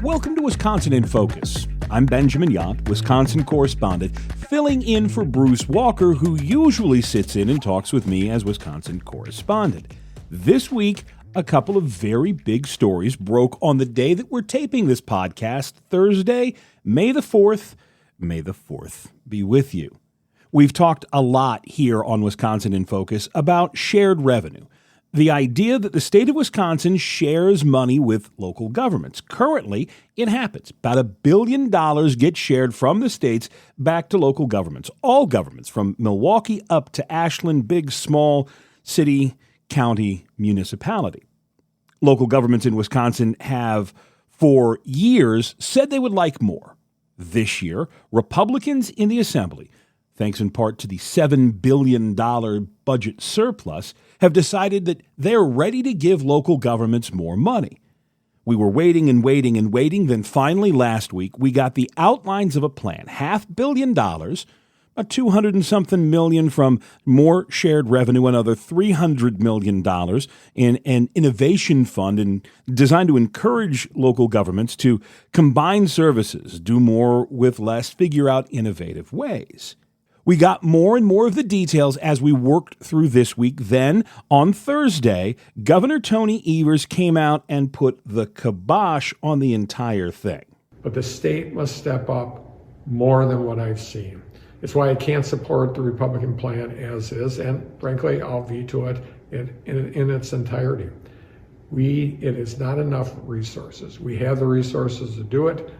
Welcome to Wisconsin in Focus. I'm Benjamin Yop, Wisconsin correspondent, filling in for Bruce Walker, who usually sits in and talks with me as Wisconsin correspondent. This week, a couple of very big stories broke on the day that we're taping this podcast, Thursday, May the 4th. May the 4th be with you. We've talked a lot here on Wisconsin in Focus about shared revenue. The idea that the state of Wisconsin shares money with local governments. Currently, it happens. About $1 billion gets shared from the states back to local governments. All governments, from Milwaukee up to Ashland, big, small, city, county, municipality. Local governments in Wisconsin have, for years, said they would like more. This year, Republicans in the Assembly, thanks in part to the $7 billion budget surplus, have decided that they're ready to give local governments more money. We were waiting and waiting and waiting. Then finally last week, we got the outlines of a plan, $500 million, a 200 and something million from more shared revenue, another $300 million in an innovation fund designed to encourage local governments to combine services, do more with less, figure out innovative ways. We got more and more of the details as we worked through this week. Then, on Thursday, Governor Tony Evers came out and put the kibosh on the entire thing. But the state must step up more than what I've seen. It's why I can't support the Republican plan as is, and frankly, I'll veto it in its entirety. It is not enough resources. We have the resources to do it.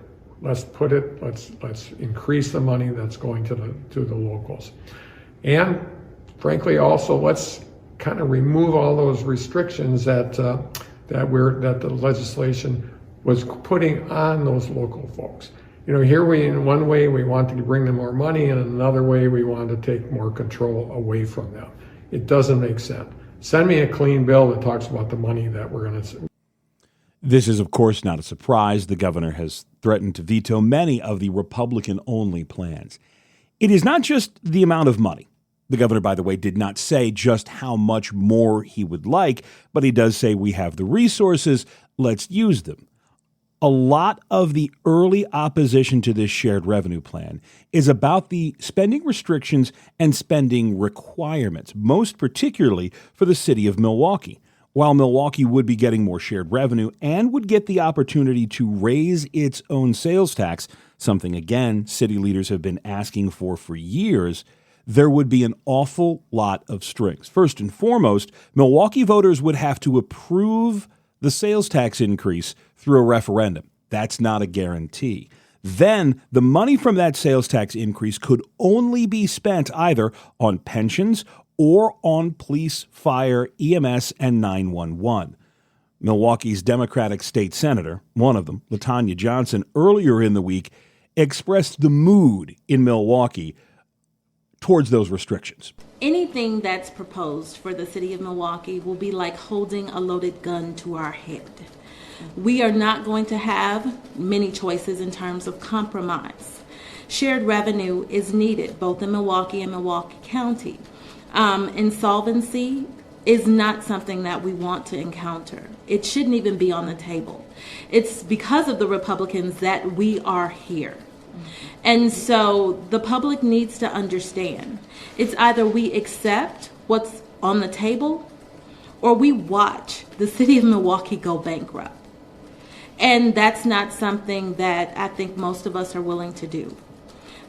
Let's increase the money that's going to the locals. And frankly, also, let's kind of remove all those restrictions that the legislation was putting on those local folks. You know, here in one way we want to bring them more money, and in another way we want to take more control away from them. It doesn't make sense. Send me a clean bill that talks about the money that we're going to. This is, of course, not a surprise. The governor has threatened to veto many of the Republican-only plans. It is not just the amount of money. The governor, by the way, did not say just how much more he would like, but he does say we have the resources, let's use them. A lot of the early opposition to this shared revenue plan is about the spending restrictions and spending requirements, most particularly for the city of Milwaukee. While Milwaukee would be getting more shared revenue and would get the opportunity to raise its own sales tax, something, again, city leaders have been asking for years, there would be an awful lot of strings. First and foremost, Milwaukee voters would have to approve the sales tax increase through a referendum. That's not a guarantee. Then the money from that sales tax increase could only be spent either on pensions or on police, fire, EMS, and 911. Milwaukee's Democratic state senator, one of them, LaTonya Johnson, earlier in the week expressed the mood in Milwaukee towards those restrictions. Anything that's proposed for the city of Milwaukee will be like holding a loaded gun to our head. We are not going to have many choices in terms of compromise. Shared revenue is needed both in Milwaukee and Milwaukee County. Insolvency is not something that we want to encounter. It shouldn't even be on the table. It's because of the Republicans that we are here. And so the public needs to understand. It's either we accept what's on the table or we watch the city of Milwaukee go bankrupt. And that's not something that I think most of us are willing to do.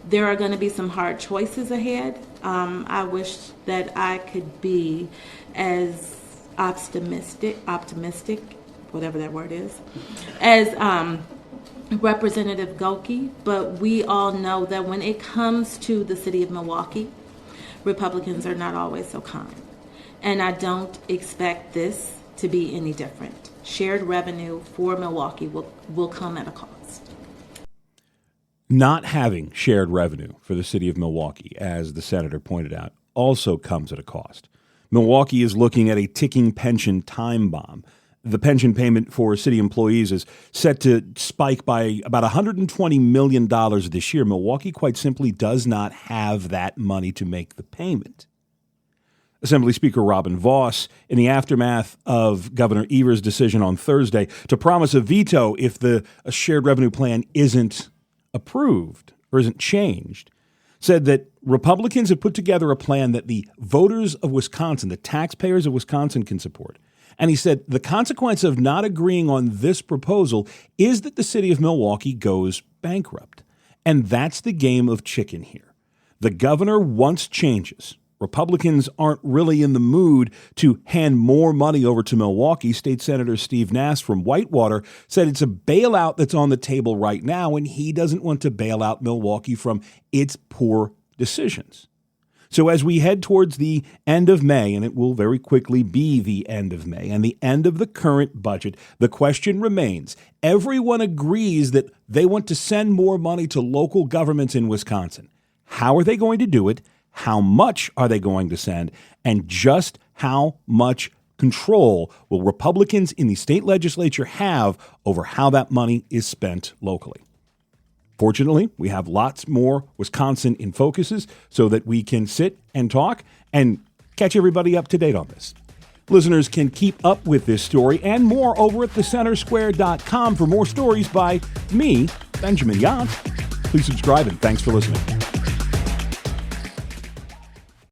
There are going to be some hard choices ahead. I wish that I could be as optimistic, whatever that word is, as Representative Goki, but we all know that when it comes to the city of Milwaukee, Republicans are not always so kind. And I don't expect this to be any different. Shared revenue for Milwaukee will come at a cost. Not having shared revenue for the city of Milwaukee, as the senator pointed out, also comes at a cost. Milwaukee is looking at a ticking pension time bomb. The pension payment for city employees is set to spike by about $120 million this year. Milwaukee, quite simply, does not have that money to make the payment. Assembly Speaker Robin Vos, in the aftermath of Governor Evers' decision on Thursday to promise a veto if the shared revenue plan isn't approved or isn't changed, said that Republicans have put together a plan that the voters of Wisconsin, the taxpayers of Wisconsin, can support. And he said the consequence of not agreeing on this proposal is that the city of Milwaukee goes bankrupt. And that's the game of chicken here. The governor wants changes. Republicans aren't really in the mood to hand more money over to Milwaukee. State Senator Steve Nass from Whitewater said it's a bailout that's on the table right now, and he doesn't want to bail out Milwaukee from its poor decisions. So as we head towards the end of May, and it will very quickly be the end of May, and the end of the current budget, the question remains. Everyone agrees that they want to send more money to local governments in Wisconsin. How are they going to do it? How much are they going to send? And just how much control will Republicans in the state legislature have over how that money is spent locally? Fortunately, we have lots more Wisconsin in focuses so that we can sit and talk and catch everybody up to date on this. Listeners can keep up with this story and more over at thecentersquare.com for more stories by me, Benjamin Yount. Please subscribe and thanks for listening.